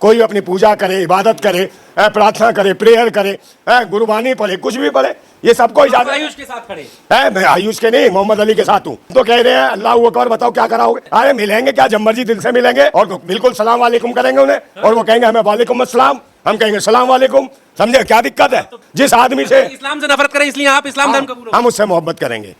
कोई अपनी पूजा करे, इबादत करे, प्रार्थना करे, प्रेयर करे, गुरबानी पढ़े, कुछ भी पढ़े, ये सबको इजाजत। आयुष के साथ खड़े है, मैं आयुष के नहीं, मोहम्मद अली के साथ हूँ। तो कह रहे हैं अल्लाह अकबर, बताओ क्या कराओगे? अरे मिलेंगे क्या, जब मर्जी दिल से मिलेंगे और बिल्कुल सलाम वालेकुम करेंगे उन्हें, और वो कहेंगे हमें वालेकुम अस्सलाम, हम कहेंगे सलाम वालेकुम। समझे क्या दिक्कत है? जिस आदमी से इस्लाम से नफरत करें इसलिए आप इस्लाम धर्म कबूल हम उससे मोहब्बत करेंगे,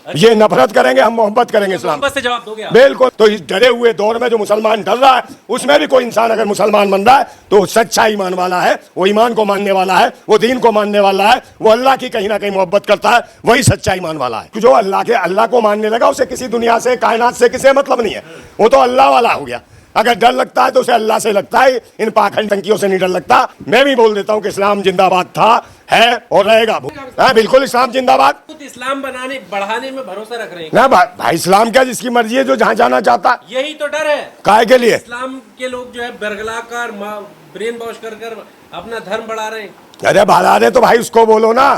ये नफरत करेंगे, हम मोहब्बत करेंगे इस्लाम बस से जवाब दोगे आप? बिल्कुल। तो इस डरे हुए दौर में जो मुसलमान डर रहा है, उसमें भी कोई इंसान अगर मुसलमान बन रहा है तो सच्चा ईमान वाला है, वो ईमान को मानने वाला है, वो दीन को मानने वाला है, वो अल्लाह की कहीं ना कहीं मोहब्बत करता है, वही सच्चा ईमान वाला है। जो अल्लाह को मानने लगा, उसे किसी दुनिया से, कायनात से किसी मतलब नहीं है, वो तो अल्लाह वाला हो गया। अगर डर लगता है तो उसे अल्लाह से लगता है, इन पाखंड टंकियों से नहीं डर लगता। मैं भी बोल देता हूँ कि इस्लाम जिंदाबाद था, है और रहेगा। हाँ बिल्कुल, इस्लाम जिंदाबाद। इस्लाम बनाने बढ़ाने में भरोसा रख रहे हैं ना भाई, इस्लाम क्या, जिसकी मर्जी है, जो जहाँ जाना चाहता। यही तो डर है काहे के लिए? इस्लाम के लोग जो है बरगला कर, ब्रेन वॉश कर अपना धर्म बढ़ा रहे हैं। अरे बढ़ा रहे तो भाई उसको बोलो ना,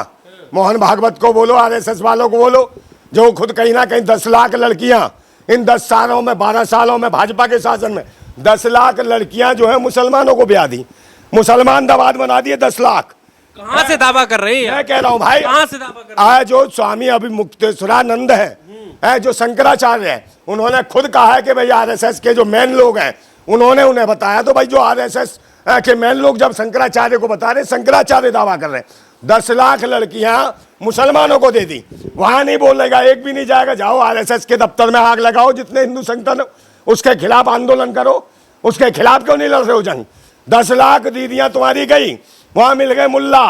मोहन भागवत को बोलो, आरएसएस वालों को बोलो, जो खुद कहीं ना कहीं 10 लाख लड़कियां इन 10 सालों में, 12 सालों में भाजपा के शासन में 10 लाख लड़कियां जो है मुसलमानों को ब्याह दी, मुसलमान दवाद बना दिए 10 लाख। कहाँ से दावा कर रहे हैं? मैं कह रहा हूँ भाई, कहाँ से दावा कर रहे हैं? जो स्वामी अभिमुक्तेश्वरानंद है, जो शंकराचार्य है, उन्होंने खुद कहा है कि भाई आरएसएस के जो मेन लोग हैं, उन्होंने उन्हें बताया। तो भाई जो आरएसएस के मेन लोग जब शंकराचार्य को बता रहे, शंकराचार्य दावा कर रहे हैं 10 लाख लड़कियां मुसलमानों को दे दी। वहां नहीं बोलेगा, एक भी नहीं जाएगा, जाओ आरएसएस के दफ्तर में आग लगाओ, जितने हिंदू संगठन उसके खिलाफ आंदोलन करो। उसके खिलाफ क्यों नहीं लड़ रहे हो जंग? 10 लाख दीदियां तुम्हारी गई, वहां मिल गए मुल्ला,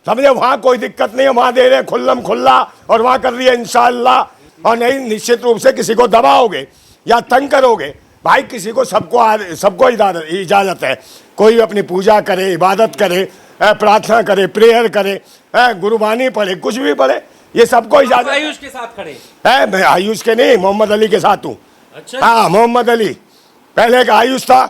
समझे, वहां कोई दिक्कत नहीं है, वहां दे रहे खुल्लम खुल्ला, और वहां कर रही है इंशाअल्लाह। और नहीं, निश्चित रूप से किसी को दबाओगे या तंग करोगे, भाई किसी को, सबको इजाजत है, कोई अपनी पूजा करे, इबादत करे, प्रार्थना करे, प्रेयर करे, गुरबानी पढ़े, कुछ भी पढ़े, ये सबको इजाजत। आयुष के साथ खड़े है, मैं आयुष के नहीं, मोहम्मद अली के साथ हूँ। अच्छा, हाँ, मोहम्मद अली पहले का आयुष था,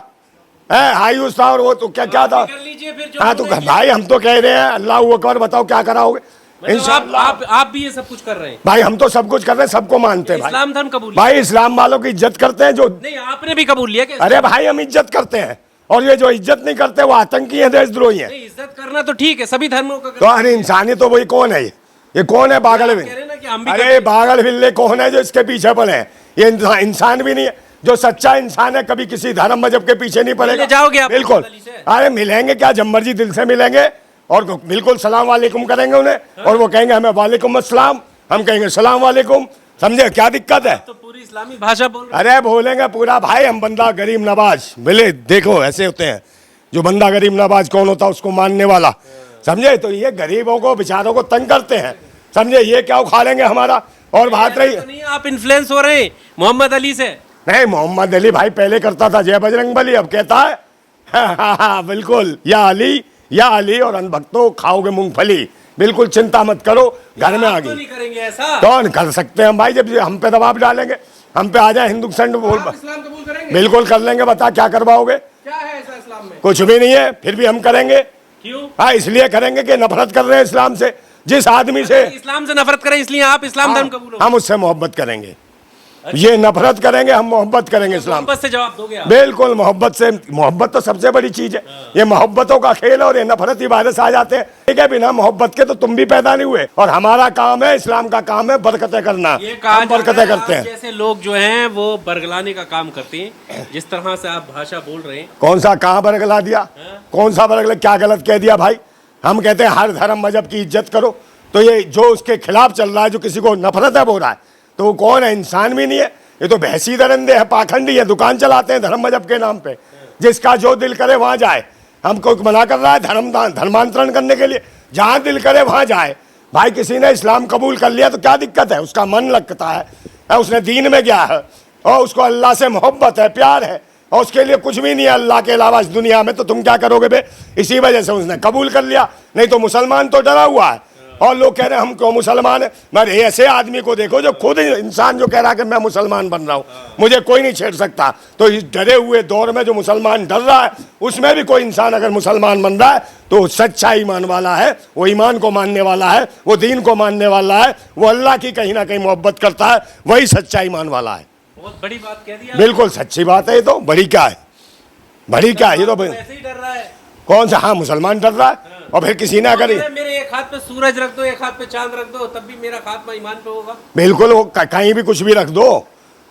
आयुष था, और वो तो क्या था। कर लीजिए फिर जो हाँ तो भाई हम तो कह रहे हैं अल्लाह अकबर, बताओ क्या कराओगे? आप भी ये सब कुछ कर रहे हैं भाई, हम तो सब कुछ कर रहे हैं, सबको मानते हैं भाई। इस्लाम धर्म कबूल भाई इस्लाम वालों की इज्जत करते हैं, जो नहीं आपने भी कबूल लिया क्या? अरे भाई हम इज्जत करते हैं, और ये जो इज्जत नहीं करते वो आतंकी है, देशद्रोही है। इज्जत करना तो ठीक है, सभी धर्मों का तो अरे इंसानी तो वही कौन है? ये कौन है? पागल बिल्ले। अरे पागल बिल्ले कौन है जो इसके पीछे पड़े हैं? ये इंसान भी नहीं है। जो सच्चा इंसान है कभी किसी धर्म मजहब के पीछे नहीं पड़ेगा। जाओगे आप बिल्कुल। अरे मिलेंगे क्या, जब मर्जी दिल से मिलेंगे, और बिल्कुल सलाम वालेकुम करेंगे उन्हें, और वो कहेंगे हमें वालेकुम अस्सलाम, हम कहेंगे सलाम वालेकुम। समझे क्या दिक्कत है? तो पूरी इस्लामी भाषा बोल रहे। अरे बोलेंगे पूरा भाई, हम बंदा गरीब नवाज, बोले देखो ऐसे होते हैं, जो बंदा गरीब नवाज कौन होता है? उसको मानने वाला। समझे? तो ये गरीबों को, बेचारों को तंग करते हैं, समझे, ये क्या उखा लेंगे हमारा। और बात रही, तो नहीं आप इन्फ्लुएंस हो रहे हैं मोहम्मद अली से? नहीं, मोहम्मद अली भाई पहले करता था जय बजरंग बली, अब कहता है हाँ, बिल्कुल, या अली और अनभक्तों खाओगे मूंगफली, बिल्कुल चिंता मत करो, घर में आ गई। नहीं करेंगे ऐसा? कौन कर सकते हैं भाई? जब हम पे दबाव डालेंगे, हम पे आ जाए हिंदू संघ बोल, इस्लाम कबूल करेंगे? बिल्कुल कर लेंगे। बता क्या करवाओगे? क्या है ऐसा इस्लाम में? कुछ भी नहीं है, फिर भी हम करेंगे। क्यों? हाँ, इसलिए करेंगे कि नफरत कर रहे हैं इस्लाम से। जिस आदमी से इस्लाम से नफरत करें इसलिए आप इस्लाम धर्म कबूल? हम उससे मोहब्बत करेंगे। ये नफरत करेंगे, हम मोहब्बत करेंगे इस्लाम। मोहब्बत से जवाब दोगे आप? बिल्कुल, मोहब्बत से। मोहब्बत तो सबसे बड़ी चीज है, ये मोहब्बतों का खेल, और ये नफरत इबादत से आ जाते हैं। ठीक है, बिना मोहब्बत के तो तुम भी पैदा नहीं हुए, और हमारा काम है, इस्लाम का काम है बरकतें करना, हम बरकतें करते हैं। जैसे लोग जो हैं वो बरगलाने का काम करते हैं, जिस तरह से आप भाषा बोल रहे हैं। कौन सा, कहाँ बरगला दिया? कौन सा बरगला, क्या गलत कह दिया भाई? हम कहते हैं हर धर्म मजहब की इज्जत करो, तो ये जो उसके खिलाफ चल रहा है, जो किसी को नफरत है बोल रहा है, तो वो कौन है? इंसान भी नहीं है, ये तो भैंसी दरिंदे है, पाखंडी है, दुकान चलाते हैं धर्म मजहब के नाम पे। जिसका जो दिल करे वहां जाए। हमको मना कर रहा है धर्मांतरण करने के लिए, जहां दिल करे वहां जाए। भाई किसी ने इस्लाम कबूल कर लिया तो क्या दिक्कत है? उसका मन लगता है, उसने दीन में गया है, और उसको अल्लाह से मोहब्बत है, प्यार है, और उसके लिए कुछ भी नहीं है अल्लाह के अलावा इस दुनिया में। तो तुम क्या करोगे बे? इसी वजह से उसने कबूल कर लिया। नहीं तो मुसलमान तो डरा हुआ है, और लोग कह रहे हैं हम क्यों मुसलमान है। मगर ऐसे आदमी को देखो जो खुद इंसान जो कह रहा है कि मैं मुसलमान बन रहा हूँ, मुझे कोई नहीं छेड़ सकता। तो इस डरे हुए दौर में जो मुसलमान डर रहा है, उसमें भी कोई इंसान अगर मुसलमान बन रहा है तो सच्चा ईमान वाला है, वो ईमान को मानने वाला है, वो दीन को मानने वाला है, वो अल्लाह की कहीं ना कहीं मोहब्बत करता है, वही सच्चा ईमान वाला है। बहुत बड़ी बात कह दी। बिल्कुल सच्ची बात है, ये तो बड़ी क्या है, बड़ी क्या है, ये तो कौन सा? हाँ, मुसलमान डर रहा है और फिर किसी ने अगर मेरे एक हाथ पे सूरज रख दो, एक हाथ पे चांद रख दो, तब भी मेरा खात्मा ईमान पे होगा। बिल्कुल, वो कहीं भी कुछ भी रख दो,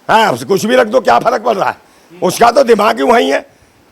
हाँ कुछ भी रख दो, क्या फर्क पड़ रहा है? उसका तो दिमाग ही वही है।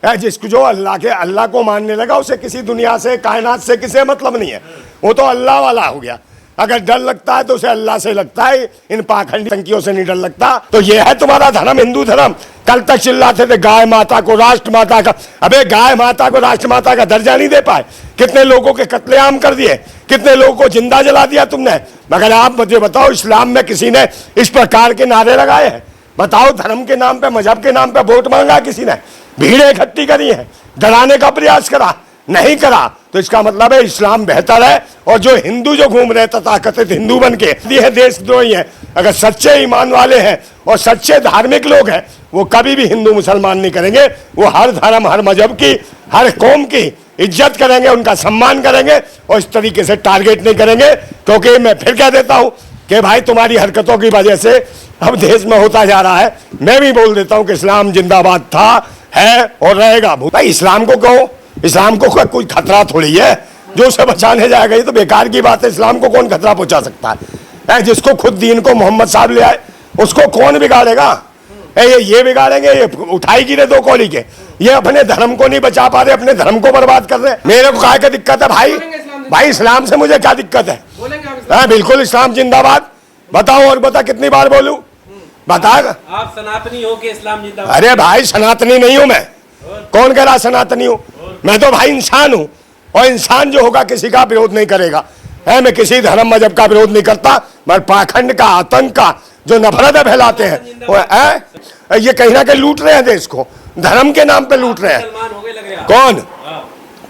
जिसको जो अल्लाह को मानने लगा उसे किसी दुनिया से, कायनात से किसी मतलब नहीं है, वो तो अल्लाह वाला हो गया। अगर डर लगता है तो उसे अल्लाह से लगता है, इन पाखंडी संकियों से नहीं डर लगता। तो ये है तुम्हारा धर्म, हिंदू धर्म। कल तक चिल्लाते थे गाय माता को राष्ट्र माता का, अबे गाय माता को राष्ट्र माता का दर्जा नहीं दे पाए। कितने लोगों के कत्लेआम कर दिए, कितने लोगों को जिंदा जला दिया तुमने। मगर आप मुझे बताओ, इस्लाम में किसी ने इस प्रकार के नारे लगाए हैं? बताओ, धर्म के नाम पे, मजहब के नाम पे वोट मांगा किसी ने? भीड़ें इकट्ठी करी हैं, डराने का प्रयास करा? नहीं करा। तो इसका मतलब है इस्लाम बेहतर है। और जो हिंदू जो घूम रहे तथाकथित हिंदू बन के, ये देशद्रोही हैं। अगर सच्चे ईमान वाले हैं और सच्चे धार्मिक लोग हैं, वो कभी भी हिंदू मुसलमान नहीं करेंगे। वो हर धर्म, हर मजहब की, हर कौम की इज्जत करेंगे, उनका सम्मान करेंगे और इस तरीके से टारगेट नहीं करेंगे। क्योंकि मैं फिर कह देता हूं कि भाई तुम्हारी हरकतों की वजह से अब देश में होता जा रहा है। मैं भी बोल देता हूं कि इस्लाम जिंदाबाद था, है और रहेगा। भाई इस्लाम को कहो, इस्लाम को कोई खतरा थोड़ी है जो उसे बचाने जाएगा। ये तो बेकार की बात है। इस्लाम को कौन खतरा पहुंचा सकता है? जिसको खुद दीन को मोहम्मद साहब ले आए, उसको कौन बिगाड़ेगा? ये बिगाड़ेंगे, ये उठाई गिरे दो कौड़ी के। ये अपने धर्म को नहीं बचा पा रहे, अपने धर्म को बर्बाद कर रहे। मेरे को काय का दिक्कत है भाई? भाई इस्लाम से मुझे क्या दिक्कत है? बिल्कुल इस्लाम जिंदाबाद। बताओ, और बता कितनी बार बोलूं? बता। आप सनातनी हो कि इस्लाम जिंदाबाद? अरे भाई सनातनी नहीं हूं मैं। कौन कह रहा सनातनी हूं? मैं तो भाई इंसान हूं, और इंसान जो होगा किसी का विरोध नहीं करेगा। है, मैं किसी धर्म मजहब का विरोध नहीं करता, मगर पाखंड का, आतंक का जो नफरत फैलाते हैं वो है। ये कहीं ना कहीं लूट रहे हैं देश को, धर्म के नाम पे लूट रहे हैं। मुसलमान हो गए लग रहा है। कौन?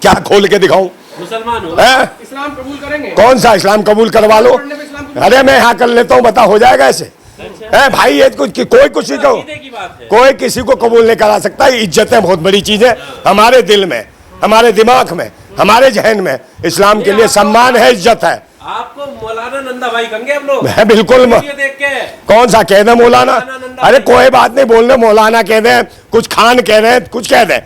क्या खोल के दिखाऊं? मुसलमान हो इस्लाम कबूल करेंगे? कौन सा इस्लाम कबूल करवा लो? अरे मैं यहाँ कर लेता हूँ, बता हो जाएगा ऐसे? है भाई, ये कोई किसी को, कोई किसी को कबूल नहीं करा सकता। इज्जतें बहुत बड़ी चीज है हमारे दिल में, हमारे दिमाग में, हमारे जहन में। इस्लाम के लिए सम्मान है, इज्जत है। आपको मौलाना नंदा भाई कहेंगे हम लोग? है बिल्कुल। देख के कौन सा कह दे मौलाना? अरे कोई बात नहीं, बोल रहे मौलाना कह दे, कुछ खान कह रहे, कुछ कह दे।